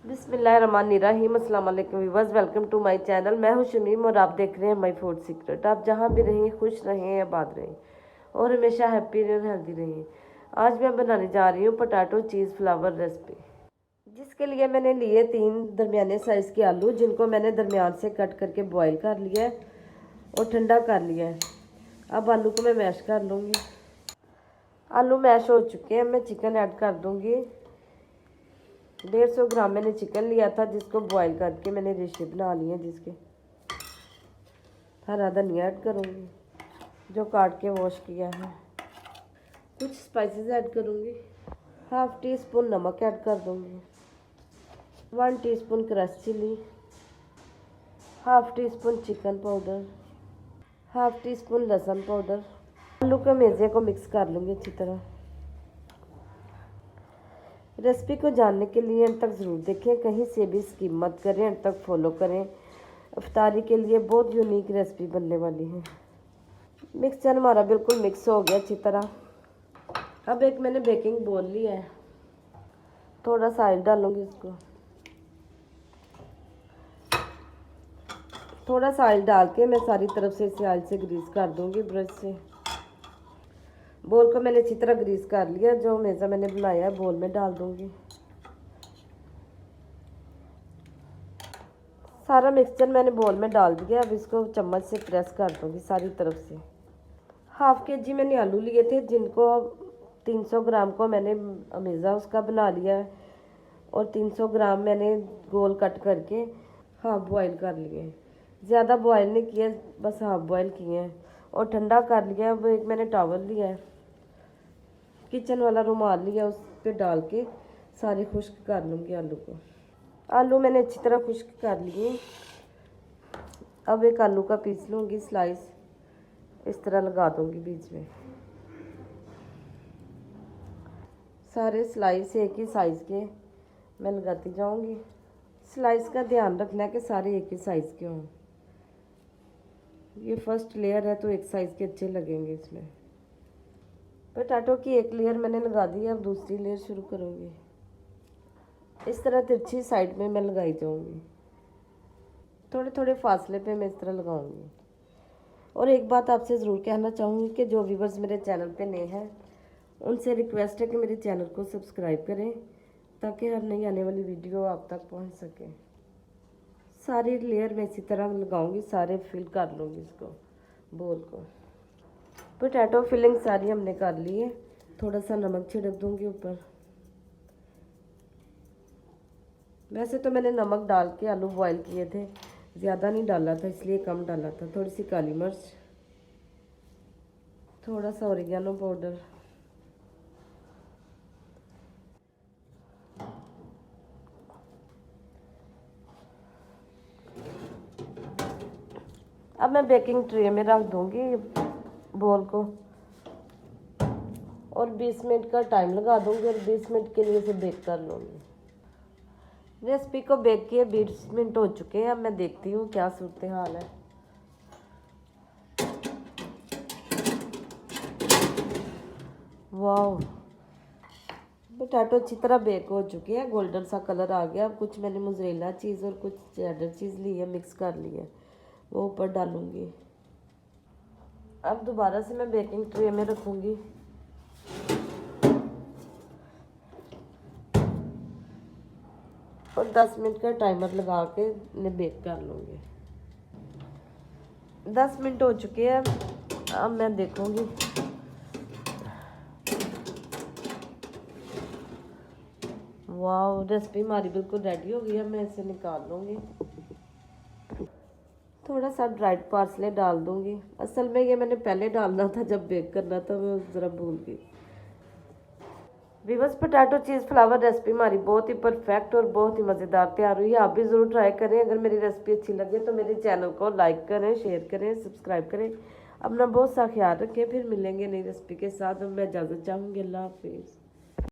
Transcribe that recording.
बिस्मिल्लाहिर्रहमानिर्रहीम। अस्सलाम वालेकुम viewers, welcome to my channel. मैं हूं शमीम और आप देख रहे हैं माय फूड सीक्रेट। आप जहां भी रहें खुश रहें, आबाद रहें और हमेशा हैप्पी और हेल्दी रहें। आज मैं बनाने जा रही हूं पोटैटो चीज़ फ्लावर रेसिपी, जिसके लिए मैंने लिए 3 दरमियाने साइज़ के आलू, जिनको मैंने दरमियान से कट करके बॉईल कर लिया है और ठंडा कर लिया है। अब आलू को मैं मैश कर लूँगी। आलू मैश हो चुके हैं। मैं चिकन ऐड कर दूँगी। 150 ग्राम मैंने चिकन लिया था, जिसको बॉईल करके मैंने रेशे बना लिए हैं। जिसके हरा धनिया ऐड करूँगी, जो काट के वॉश किया है। कुछ स्पाइसेस ऐड करूँगी। हाफ टी स्पून नमक ऐड कर दूँगी। 1 teaspoon crush chilli, half teaspoon chicken powder, half teaspoon लहसुन पाउडर। आलू के मेज़े को मिक्स कर लूँगी अच्छी तरह। रेसिपी को जानने के लिए अंत तक ज़रूर देखें, कहीं से भी स्किप मत करें, अंत तक फॉलो करें। इफ्तारी के लिए बहुत यूनिक रेसिपी बनने वाली है। मिक्सचर हमारा बिल्कुल मिक्स हो गया अच्छी तरह। अब एक मैंने बेकिंग बोल लिया है, थोड़ा सा ऑयल डालूंगी इसको। थोड़ा सा ऑयल डाल के मैं सारी तरफ से इसे ऑयल से ग्रीस कर दूंगी ब्रश से। बोल को मैंने अच्छी तरह ग्रीस कर लिया। जो मेज़ा मैंने बनाया है बोल में डाल दूंगी। सारा मिक्सचर मैंने बोल में डाल दिया। अब इसको चम्मच से प्रेस कर दूंगी सारी तरफ से। हाफ के जी मैंने आलू लिए थे, जिनको 300 ग्राम को मैंने मेज़ा उसका बना लिया है और 300 ग्राम मैंने गोल कट करके हाफ बॉयल कर लिए। ज़्यादा बॉयल नहीं किए, बस हाफ बॉयल किए हैं और ठंडा कर लिया। अब एक मैंने टॉवल लिया है, किचन वाला रुमाल लिया, उस पर डाल के सारे खुश्क कर लूँगी आलू को। आलू मैंने अच्छी तरह खुश्क कर लिए। अब एक आलू का पीस लूँगी, स्लाइस इस तरह लगा दूँगी बीच में। सारे स्लाइस एक ही साइज़ के मैं लगाती जाऊँगी। स्लाइस का ध्यान रखना है कि सारे एक ही साइज़ के हों। ये फर्स्ट लेयर है तो एक साइज़ के अच्छे लगेंगे इसमें। पोटैटो की एक लेयर मैंने लगा दी है। अब दूसरी लेयर शुरू करूँगी। इस तरह तिरछी साइड में मैं लगाई जाऊँगी। थोड़े थोड़े फासले पे मैं इस तरह लगाऊँगी। और एक बात आपसे ज़रूर कहना चाहूँगी कि जो व्यूवर्स मेरे चैनल पे नए हैं, उनसे रिक्वेस्ट है कि मेरे चैनल को सब्सक्राइब करें, ताकि हर नई आने वाली वीडियो आप तक पहुँच सके। सारी लेयर मैं इसी तरह लगाऊंगी, सारे फिल कर लूँगी इसको बोल को। पोटैटो फिलिंग सारी हमने कर ली है। थोड़ा सा नमक छिड़क दूँगी ऊपर। वैसे तो मैंने नमक डाल के आलू बॉईल किए थे, ज़्यादा नहीं डाला था, इसलिए कम डाला था। थोड़ी सी काली मिर्च, थोड़ा सा ऑरिगेनो पाउडर, अब मैं बेकिंग ट्रे में रख दूँगी बोल को और 20 मिनट का टाइम लगा दूँगी और 20 मिनट के लिए इसे बेक कर लूँगी। रेसिपी को बेक किए 20 मिनट हो चुके हैं। अब मैं देखती हूँ क्या सूरत हाल है। वाह, पोटैटो अच्छी तरह बेक हो चुके हैं, गोल्डन सा कलर आ गया। अब कुछ मैंने मोज़रेला चीज़ और कुछ चेडर चीज़ ली है, मिक्स कर ली है, वो ऊपर डालूँगी। अब दोबारा से मैं बेकिंग ट्रे में रखूँगी और 10 मिनट का टाइमर लगा के इन्हें बेक कर लूँगी। 10 मिनट हो चुके हैं। अब मैं देखूँगी। वाह, रेसिपी हमारी बिल्कुल रेडी हो गई है। मैं इसे निकाल लूँगी। थोड़ा सा ड्राइड पार्सले डाल दूँगी। असल में ये मैंने पहले डालना था, जब बेक करना था, मैं ज़रा भूल गई। व्यूअर्स, पोटैटो चीज़ फ्लावर रेसिपी हमारी बहुत ही परफेक्ट और बहुत ही मज़ेदार तैयार हुई है। आप भी ज़रूर ट्राई करें। अगर मेरी रेसिपी अच्छी लगे तो मेरे चैनल को लाइक करें, शेयर करें, सब्सक्राइब करें। अपना बहुत सा ख्याल रखें। फिर मिलेंगे नई रेसिपी के साथ। मैं इजाज़त चाहूँगी। अल्लाह हाफिज़।